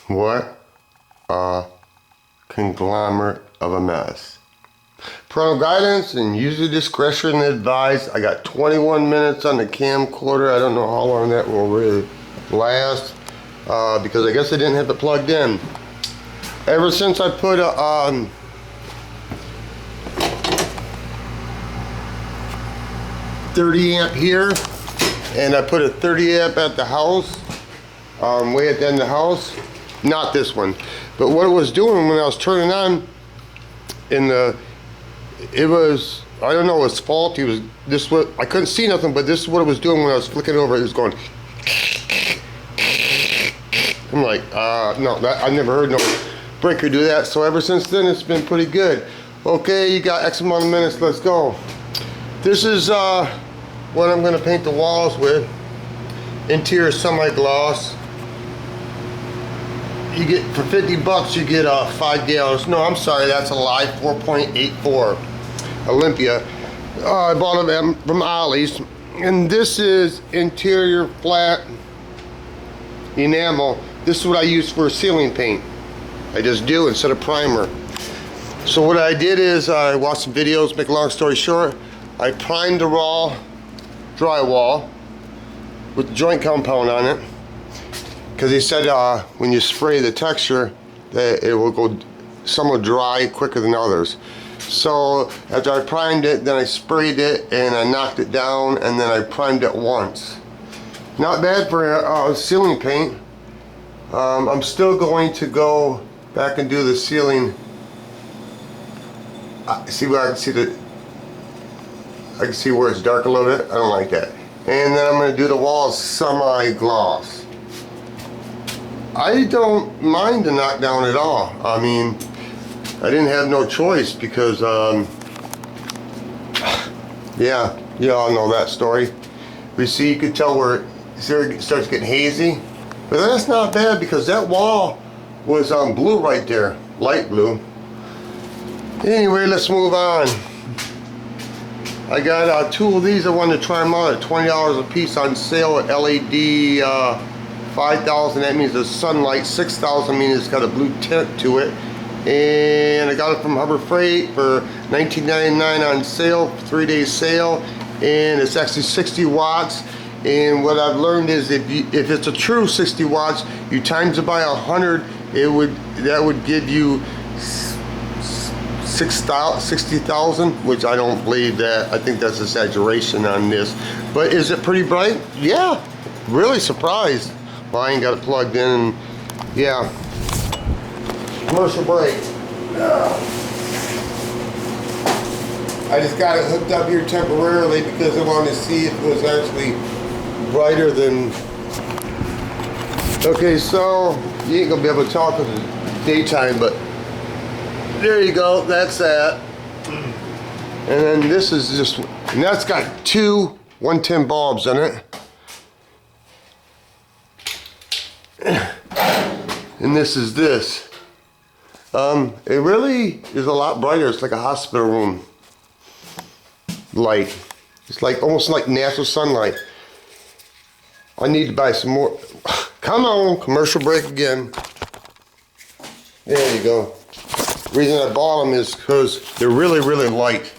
What a conglomerate of a mess. Parental guidance and user discretion advised. I got 21 minutes on the camcorder. I don't know how long that will really last because I guess I didn't have it plugged in. Ever since I put a 30 amp here and I put a 30 amp at the house, way at the end of the house, not this one, but what it was doing when I was turning on it was, I don't know, it was faulty. It was this, what I couldn't see nothing, but this is what it was doing when I was flicking over. It was going. I'm like, no, I never heard no breaker do that. So ever since then, it's been pretty good. Okay, you got X amount of minutes. Let's go. This is what I'm going to paint the walls with. Interior semi-gloss. You get, for 50 bucks, you get 5 gallons. No, I'm sorry, that's a lie. 4.84 Olympia. I bought them from Ollie's. And this is interior flat enamel. This is what I use for ceiling paint. I just do instead of primer. So what I did is I watched some videos, make a long story short. I primed the raw drywall with joint compound on it. Because he said when you spray the texture that it will go, some will dry quicker than others. So after I primed it, then I sprayed it and I knocked it down and then I primed it once. Not bad for ceiling paint. I'm still going to go back and do the ceiling. See where I can see I can see where it's dark a little bit. I don't like that. And then I'm going to do the walls semi-gloss. I don't mind the knockdown at all. I mean, I didn't have no choice because, yeah, you all know that story. You see, you could tell where it starts getting hazy. But that's not bad because that wall was blue right there, light blue. Anyway, let's move on. I got 2 of these. I wanted to try them out at $20 a piece on sale at LED 5,000. That means the sunlight. 6,000 means it's got a blue tint to it. And I got it from Harbor Freight for $19.99 on sale, 3-day sale, and it's actually 60 watts. And what I've learned is if it's a true 60 watts, you times it by 100, that would give you 60,000, which I don't believe that. I think that's exaggeration on this. But is it pretty bright? Yeah, really surprised. Well, I ain't got it plugged in. Yeah. Commercial break. I just got it hooked up here temporarily because I wanted to see if it was actually brighter than. Okay, so you ain't gonna be able to talk in the daytime, but there you go. That's that. And then this is just, and that's got 2 110 bulbs in it. And this is this. It really is a lot brighter. It's like a hospital room light. It's like almost like natural sunlight. I need to buy some more. Come on, commercial break again. There you go. The reason I bought them is because they're really, really light.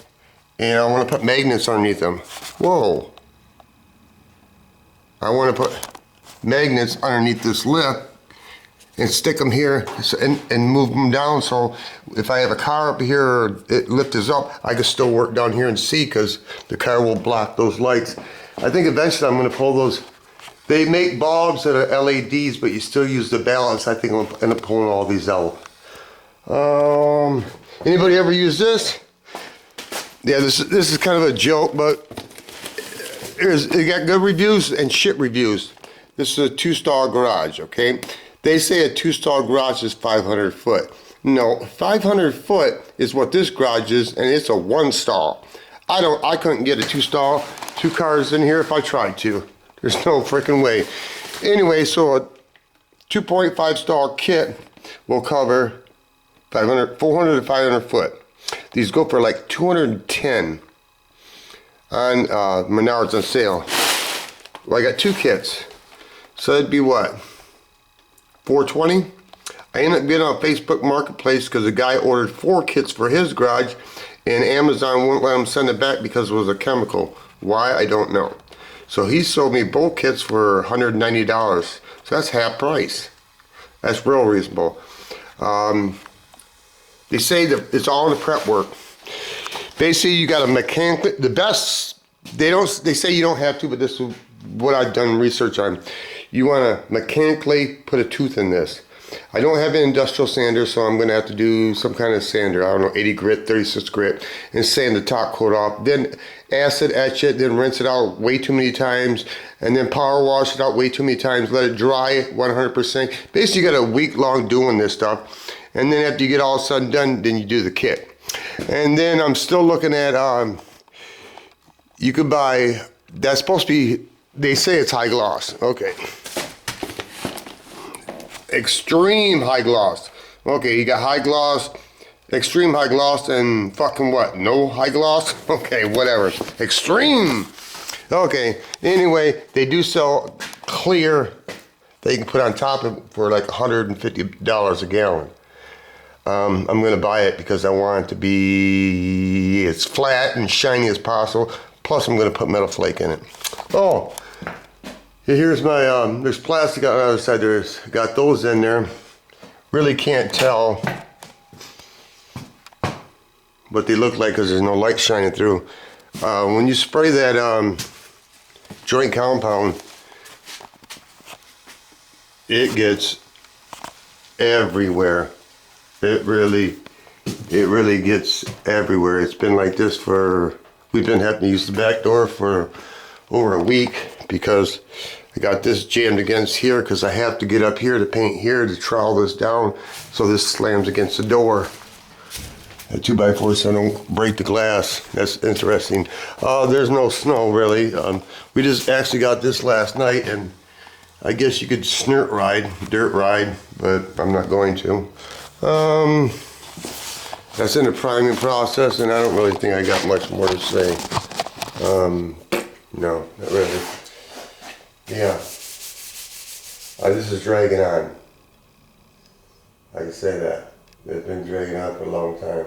And I want to put magnets underneath them. Whoa. I want to put magnets underneath this lip and stick them here and move them down, so if I have a car up here or it lift is up, I can still work down here and see because the car will block those lights. I think eventually I'm going to pull those. They make bulbs that are LEDs, but you still use the balance. I think I'm going to end up pulling all these out. Anybody ever use this? Yeah, this is kind of a joke, but it got good reviews and shit reviews. This is a 2-stall garage, okay? They say a 2-stall garage is 500 foot. No, 500 foot is what this garage is, and it's a 1-stall. I couldn't get a 2-stall, 2 cars in here if I tried to. There's no freaking way. Anyway, so a 2.5 stall kit will cover 400 to 500 foot. These go for like 210 on Menards on sale. Well, I got 2 kits. So it'd be what? 420? I ended up getting on Facebook Marketplace because a guy ordered 4 kits for his garage, and Amazon wouldn't let him send it back because it was a chemical. Why, I don't know. So he sold me both kits for $190. So that's half price. That's real reasonable. They say that it's all in the prep work. Basically, you got to mechanically, the best, they say you don't have to, but this is what I've done research on. You want to mechanically put a tooth in this. I don't have an industrial sander, so I'm going to have to do some kind of sander. I don't know, 80 grit, 36 grit, and sand the top coat off. Then acid etch it, then rinse it out way too many times, and then power wash it out way too many times. Let it dry 100%. Basically, you got a week long doing this stuff. And then after you get all said and done, then you do the kit. And then I'm still looking at, you could buy, that's supposed to be, they say it's high gloss. Okay. Extreme high gloss. Okay, you got high gloss, extreme high gloss, and fucking what? No high gloss? Okay, whatever. Extreme. Okay, anyway, they do sell clear, they can put on top of it for like $150 a gallon. I'm going to buy it because I want it to be as flat and shiny as possible. Plus, I'm going to put metal flake in it. Oh, here's my, there's plastic on the other side. There's got those in there. Really can't tell what they look like because there's no light shining through. When you spray that joint compound, it gets everywhere. It really gets everywhere. It's been like this for, we've been having to use the back door for over a week because I got this jammed against here because I have to get up here to paint here to trowel this down so this slams against the door. A 2x4 so I don't break the glass. That's interesting. There's no snow really. We just actually got this last night, and I guess you could dirt ride, but I'm not going to. That's in the priming process, and I don't really think I got much more to say. No, not really. Yeah. This is dragging on. I can say that. It's been dragging on for a long time.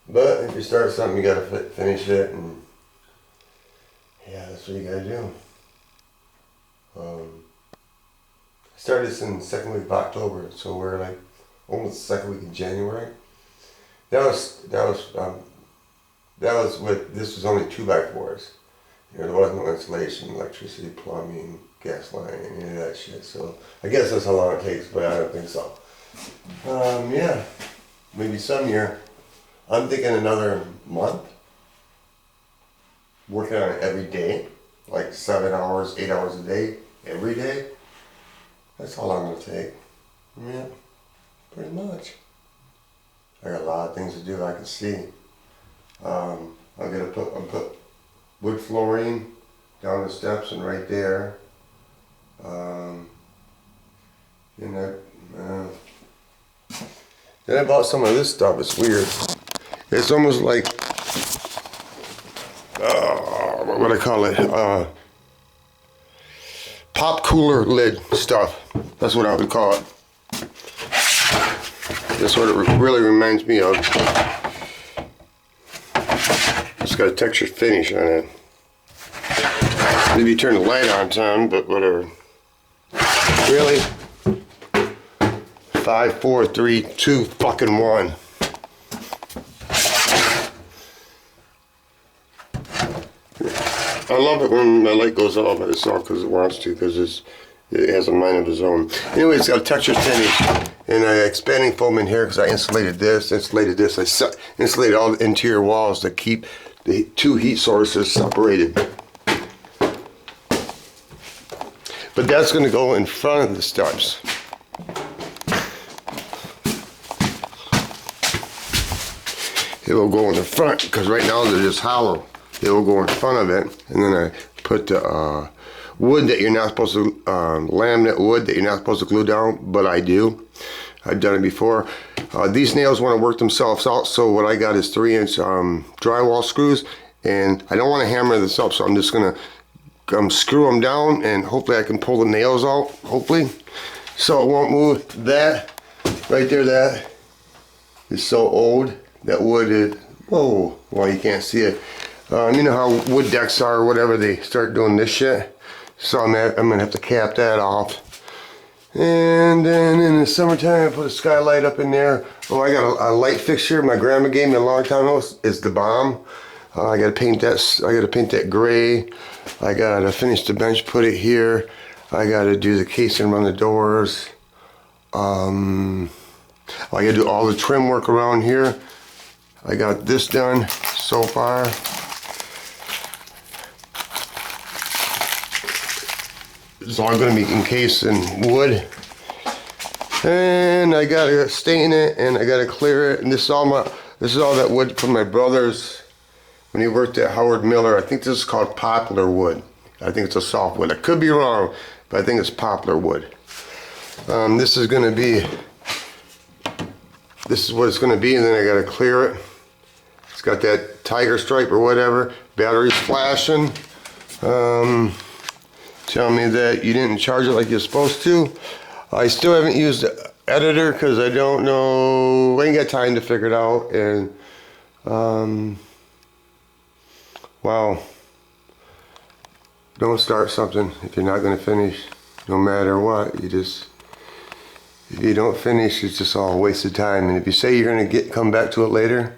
But if you start something, you gotta finish it, and yeah, that's what you gotta do. I started this in the second week of October, so we're like almost the second week of January. That was with, this was only 2x4s. You know, there wasn't no insulation, electricity, plumbing, gas line, any of that shit. So I guess that's how long it takes, but I don't think so. Yeah, maybe some year. I'm thinking another month. Working on it every day, like 7 hours, 8 hours a day, every day. That's how long it'll take. Yeah, pretty much. I got a lot of things to do, I can see. I'm gonna put wood flooring down the steps and right there. Then I bought some of this stuff. It's weird. It's almost like, what do I call it? Pop cooler lid stuff. That's what I would call it. That's what it really reminds me of. It's got a textured finish on it. Maybe turn the light on time, but whatever. Really? 5, 4, 3, 2, fucking 1. I love it when my light goes off, but it's not because it wants to, because it has a mind of its own. Anyway, it's got a textured finish, and I expanding foam in here because I insulated this. I insulated all the interior walls to keep the 2 heat sources separated. But that's going to go in front of the steps. It will go in the front because right now they're just hollow. It will go in front of it, and then I put the wood that you're not supposed to, laminate wood that you're not supposed to glue down, but I do. I've done it before. These nails want to work themselves out, so what I got is 3-inch drywall screws, and I don't want to hammer this up, so I'm just going to screw them down, and hopefully I can pull the nails out, hopefully, so it won't move. That Right there, that is so old. That wood is, whoa, well, you can't see it. You know how wood decks are or whatever, they start doing this shit. So I'm gonna have to cap that off. And then in the summertime, I put a skylight up in there. Oh, I got a light fixture my grandma gave me a long time ago. It's the bomb. I gotta paint that. I gotta paint that gray. I gotta finish the bench, put it here. I gotta do the casing around the doors. I gotta do all the trim work around here. I got this done so far. It's all going to be encased in wood, and I gotta stain it, and I gotta clear it. And this is all that wood from my brother's when he worked at Howard Miller. I think this is called poplar wood. I think it's a softwood. I could be wrong, but I think it's poplar wood. This is what it's going to be, and then I gotta clear it. It's got that tiger stripe or whatever. Battery's flashing. Tell me that you didn't charge it like you're supposed to. I still haven't used the editor because I don't know. I ain't got time to figure it out. And wow, don't start something if you're not going to finish. No matter what, if you don't finish, it's just all a waste of time. And if you say you're going to come back to it later,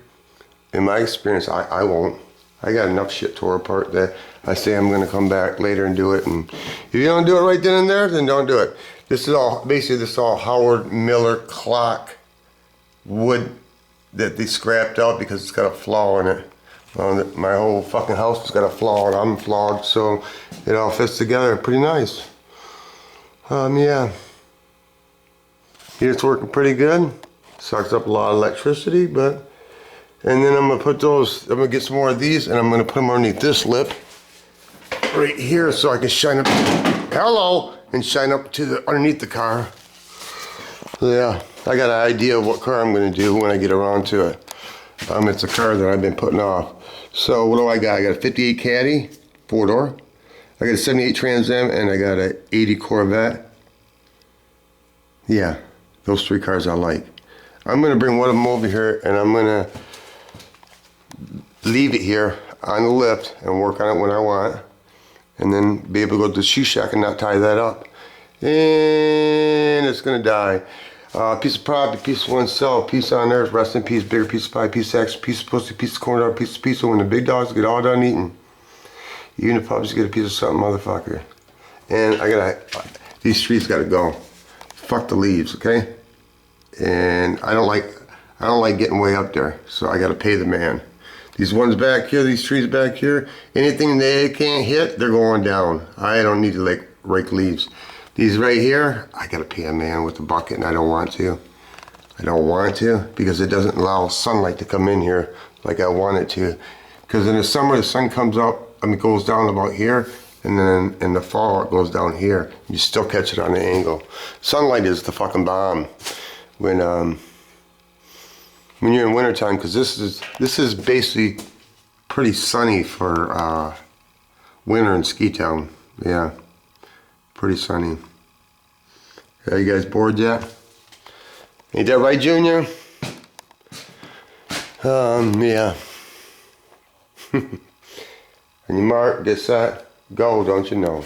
in my experience, I won't. I got enough shit tore apart that I say I'm going to come back later and do it. And if you don't do it right then and there, then don't do it. This is all Howard Miller clock wood that they scrapped out because it's got a flaw in it. My whole fucking house has got a flaw, and I'm flawed, so it all fits together pretty nice. Yeah. It's working pretty good. Sucks up a lot of electricity, but. And then I'm gonna get some more of these, and I'm gonna put them underneath this lip right here so I can shine up, and shine up to underneath the car. So yeah, I got an idea of what car I'm gonna do when I get around to it. It's a car that I've been putting off. So what do I got? I got a 58 Caddy, 4-door. I got a 78 Trans Am, and I got a 80 Corvette. Yeah, those three cars I like. I'm gonna bring one of them over here, and I'm gonna leave it here on the lift and work on it when I want, and then be able to go to the shoe shack and not tie that up. And it's gonna die. Piece of property, piece of oneself, piece on earth, rest in peace, bigger piece of pie, piece of action, piece of pussy, piece of corn dog, piece of pizza. When the big dogs get all done eating, even the puppies get a piece of something, motherfucker. And these streets gotta go. Fuck the leaves, okay? And I don't like getting way up there, so I gotta pay the man. These ones back here, these trees back here, anything they can't hit, they're going down. I don't need to rake leaves. These right here, I gotta pay a man with a bucket, and I don't want to. I don't want to because it doesn't allow sunlight to come in here like I want it to. Because in the summer, the sun comes up, goes down about here, and then in the fall, it goes down here. You still catch it on the angle. Sunlight is the fucking bomb when you're in wintertime, because this is basically pretty sunny for winter in Ski Town. Yeah, pretty sunny. Are you guys bored yet? Ain't that right, Junior? Yeah. And you mark, get set, go, don't you know?